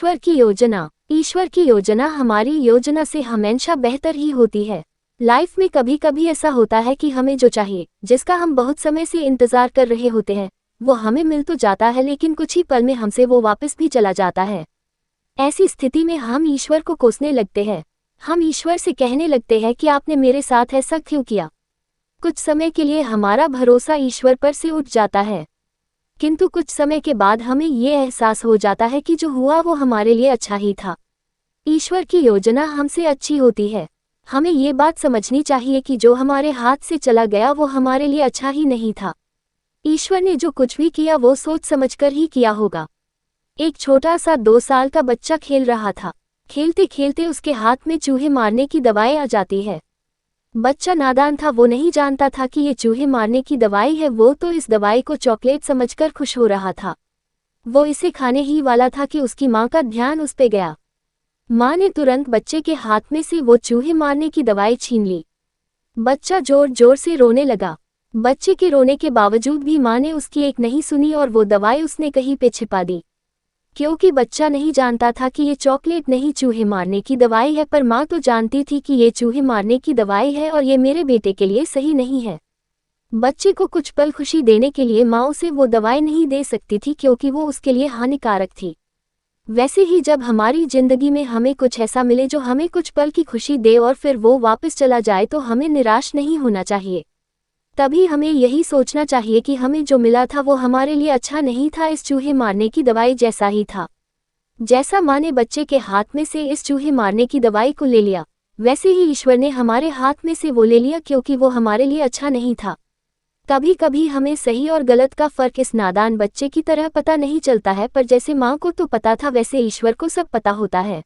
ईश्वर की योजना। ईश्वर की योजना हमारी योजना से हमेशा बेहतर ही होती है। लाइफ में कभी कभी ऐसा होता है कि हमें जो चाहिए, जिसका हम बहुत समय से इंतजार कर रहे होते हैं, वो हमें मिल तो जाता है, लेकिन कुछ ही पल में हमसे वो वापस भी चला जाता है। ऐसी स्थिति में हम ईश्वर को कोसने लगते हैं। हम ईश्वर से कहने लगते हैं कि आपने मेरे साथ ऐसा क्यों किया। कुछ समय के लिए हमारा भरोसा ईश्वर पर से उठ जाता है, किंतु कुछ समय के बाद हमें ये एहसास हो जाता है कि जो हुआ वो हमारे लिए अच्छा ही था। ईश्वर की योजना हमसे अच्छी होती है। हमें ये बात समझनी चाहिए कि जो हमारे हाथ से चला गया वो हमारे लिए अच्छा ही नहीं था। ईश्वर ने जो कुछ भी किया वो सोच समझकर ही किया होगा। एक छोटा सा 2 साल का बच्चा खेल रहा था। खेलते खेलते उसके हाथ में चूहे मारने की दवाई आ जाती है। बच्चा नादान था, वो नहीं जानता था कि ये चूहे मारने की दवाई है। वो तो इस दवाई को चॉकलेट समझकर खुश हो रहा था। वो इसे खाने ही वाला था कि उसकी माँ का ध्यान उस पे गया। माँ ने तुरंत बच्चे के हाथ में से वो चूहे मारने की दवाई छीन ली। बच्चा जोर जोर से रोने लगा। बच्चे के रोने के बावजूद भी माँ ने उसकी एक नहीं सुनी और वो दवाई उसने कहीं पे छिपा दी, क्योंकि बच्चा नहीं जानता था कि ये चॉकलेट नहीं चूहे मारने की दवाई है। पर माँ तो जानती थी कि ये चूहे मारने की दवाई है और ये मेरे बेटे के लिए सही नहीं है। बच्चे को कुछ पल खुशी देने के लिए माँ उसे वो दवाई नहीं दे सकती थी, क्योंकि वो उसके लिए हानिकारक थी। वैसे ही जब हमारी जिंदगी में हमें कुछ ऐसा मिले जो हमें कुछ पल की खुशी दे और फिर वो वापस चला जाए, तो हमें निराश नहीं होना चाहिए। तभी हमें यही सोचना चाहिए कि हमें जो मिला था वो हमारे लिए अच्छा नहीं था, इस चूहे मारने की दवाई जैसा ही था। जैसा माँ ने बच्चे के हाथ में से इस चूहे मारने की दवाई को ले लिया, वैसे ही ईश्वर ने हमारे हाथ में से वो ले लिया, क्योंकि वो हमारे लिए अच्छा नहीं था। कभी कभी हमें सही और गलत का फर्क इस नादान बच्चे की तरह पता नहीं चलता है, पर जैसे माँ को तो पता था वैसे ईश्वर को सब पता होता है।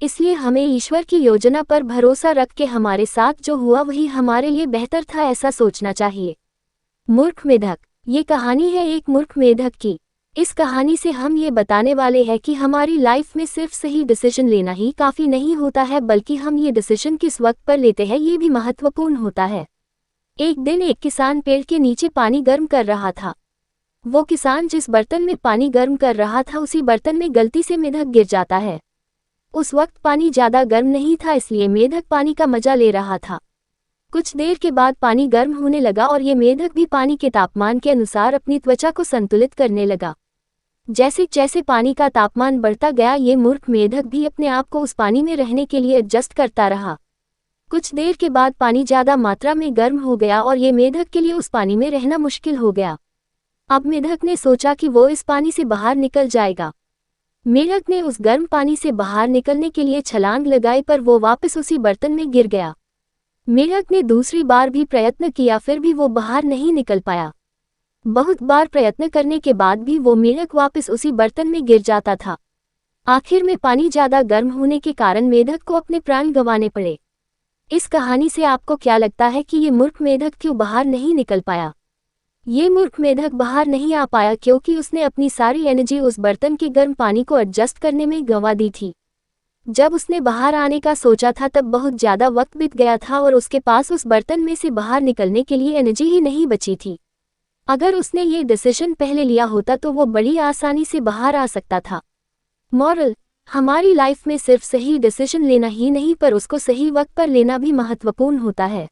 इसलिए हमें ईश्वर की योजना पर भरोसा रख के हमारे साथ जो हुआ वही हमारे लिए बेहतर था, ऐसा सोचना चाहिए। मूर्ख मेढक। ये कहानी है एक मूर्ख मेढक की। इस कहानी से हम ये बताने वाले हैं कि हमारी लाइफ में सिर्फ सही डिसीजन लेना ही काफ़ी नहीं होता है, बल्कि हम ये डिसीजन किस वक्त पर लेते हैं ये भी महत्वपूर्ण होता है। एक दिन एक किसान पेड़ के नीचे पानी गर्म कर रहा था। वो किसान जिस बर्तन में पानी गर्म कर रहा था उसी बर्तन में गलती से मेढक गिर जाता है। उस वक्त पानी ज़्यादा गर्म नहीं था, इसलिए मेढक पानी का मजा ले रहा था। कुछ देर के बाद पानी गर्म होने लगा और ये मेढक भी पानी के तापमान के अनुसार अपनी त्वचा को संतुलित करने लगा। जैसे जैसे पानी का तापमान बढ़ता गया, ये मूर्ख मेढक भी अपने आप को उस पानी में रहने के लिए एडजस्ट करता रहा। कुछ देर के बाद पानी ज़्यादा मात्रा में गर्म हो गया और ये मेढक के लिए उस पानी में रहना मुश्किल हो गया। अब मेढक ने सोचा कि वो इस पानी से बाहर निकल जाएगा। मेढक ने उस गर्म पानी से बाहर निकलने के लिए छलांग लगाई, पर वो वापस उसी बर्तन में गिर गया। मेढक ने दूसरी बार भी प्रयत्न किया, फिर भी वो बाहर नहीं निकल पाया। बहुत बार प्रयत्न करने के बाद भी वो मेढक वापस उसी बर्तन में गिर जाता था। आखिर में पानी ज़्यादा गर्म होने के कारण मेढक को अपने प्राण गंवाने पड़े। इस कहानी से आपको क्या लगता है कि ये मूर्ख मेढक क्यों बाहर नहीं निकल पाया? ये मूर्ख मेढक बाहर नहीं आ पाया क्योंकि उसने अपनी सारी एनर्जी उस बर्तन के गर्म पानी को एडजस्ट करने में गंवा दी थी। जब उसने बाहर आने का सोचा था तब बहुत ज़्यादा वक्त बीत गया था और उसके पास उस बर्तन में से बाहर निकलने के लिए एनर्जी ही नहीं बची थी। अगर उसने ये डिसीजन पहले लिया होता तो वो बड़ी आसानी से बाहर आ सकता था। मॉरल: हमारी लाइफ में सिर्फ सही डिसीजन लेना ही नहीं, पर उसको सही वक्त पर लेना भी महत्वपूर्ण होता है।